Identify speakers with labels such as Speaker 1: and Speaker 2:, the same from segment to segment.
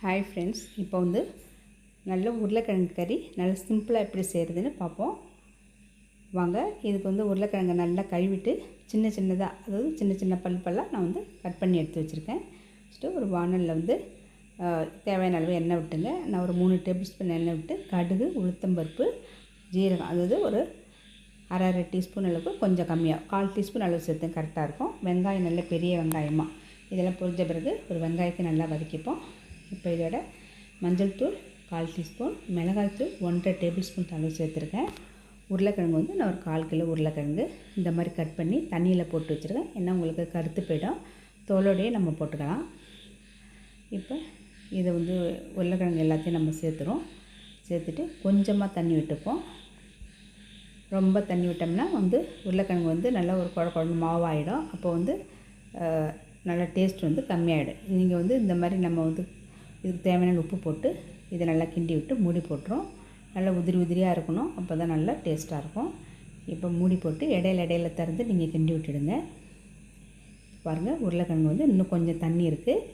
Speaker 1: Hi friends, இப்போ வந்து நல்ல உருளைக்கிழங்கு கறி நல்ல சிம்பிளாக எப்படி செய்கிறதுன்னு பார்ப்போம் வாங்க. இதுக்கு வந்து உருளைக்கிழங்கு நல்லா கழுவிட்டு சின்ன சின்னதாக, அதாவது சின்ன சின்ன பல்லாக நான் வந்து கட் பண்ணி எடுத்து வச்சுருக்கேன். ஃபஸ்ட்டு ஒரு வானலில் வந்து தேவையான அளவு எண்ணெய் விட்டுங்க. நான் ஒரு 3 டேபிள் ஸ்பூன் எண்ணெய் விட்டு கடுகு, உளுத்தம்பருப்பு, ஜீரகம், அதாவது ஒரு அரை டீஸ்பூன் அளவுக்கு, கொஞ்சம் கம்மியாக 1/4 டீஸ்பூன் அளவு சேர்த்து கரெக்டாக இருக்கும். வெங்காயம் நல்ல பெரிய வெங்காயமாக இதெல்லாம் பொரிஞ்ச பிறகு ஒரு வெங்காயத்தை நல்லா வதக்கிப்போம். இப்போ இதோட மஞ்சள் தூள் 1/4 டீஸ்பூன், மிளகாய்த்தூள் 1.5 டேபிள் ஸ்பூன் அளவு சேர்த்துருக்கேன். உருளைக்கிழங்கு வந்து நான் ஒரு 1/4 கிலோ உருளைக்கிழங்கு இந்த மாதிரி கட் பண்ணி தண்ணியில் போட்டு வச்சுருக்கேன். ஏன்னா உங்களுக்கு கருத்து போயிடும், தோலோடையே நம்ம போட்டுக்கலாம். இப்போ இதை வந்து உருளைக்கிழங்கு எல்லாத்தையும் நம்ம சேர்த்துட்டு கொஞ்சமாக தண்ணி விட்டுப்போம். ரொம்ப தண்ணி விட்டோம்னா வந்து உருளைக்கிழங்கு வந்து நல்லா ஒரு குழம்பு மாவாயிடும். அப்போ வந்து நல்லா டேஸ்ட் வந்து கம்மியாகிடும். நீங்கள் வந்து இந்த மாதிரி நம்ம வந்து இதுக்கு தேவையான உப்பு போட்டு இதை நல்லா கிண்டி விட்டு மூடி போட்டுரும். நல்லா உதிரியாக இருக்கணும், அப்போ தான் நல்லா டேஸ்ட்டாக இருக்கும். இப்போ மூடி போட்டு இடையில திறந்து நீங்கள் கிண்டி விட்டுடுங்க. பாருங்கள், உருளைக்கிழங்கு வந்து இன்னும் கொஞ்சம் தண்ணி இருக்குது,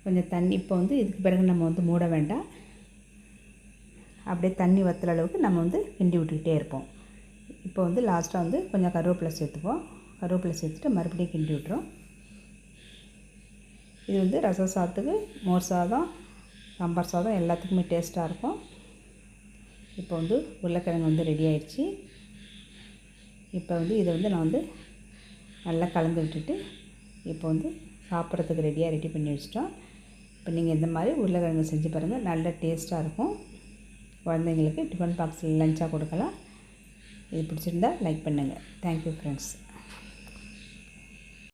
Speaker 1: கொஞ்சம் தண்ணி. இப்போ வந்து இதுக்கு பிறகு நம்ம வந்து மூட வேண்டாம். அப்படியே தண்ணி வற்றுற அளவுக்கு நம்ம வந்து கிண்டி விட்டுக்கிட்டே இருப்போம். இப்போ வந்து லாஸ்ட்டாக வந்து கொஞ்சம் கருவேப்பிலை சேர்த்துப்போம். கருவேப்பிலை சேர்த்துட்டு மறுபடியும் கிண்டி விட்டுரும். இது வந்து ரசம் சாதத்துக்கு, மோர் சாதம், சாம்பார் சாதம் எல்லாத்துக்குமே டேஸ்ட்டாக இருக்கும். இப்போ வந்து உருளைக்கிழங்கு வந்து ரெடி ஆகிடுச்சு. இப்போ வந்து இதை வந்து நான் வந்து நல்லா கலந்து விட்டுட்டு இப்போ வந்து சாப்பிட்றதுக்கு ரெடி பண்ணி வச்சிட்டோம். இப்போ நீங்கள் இந்த மாதிரி உருளைக்கிழங்கு செஞ்சு பாருங்கள், நல்ல டேஸ்ட்டாக இருக்கும். குழந்தைங்களுக்கு டிஃபன் பாக்ஸில் லஞ்சாக கொடுக்கலாம். இது பிடிச்சிருந்தா லைக் பண்ணுங்கள். Thank you friends.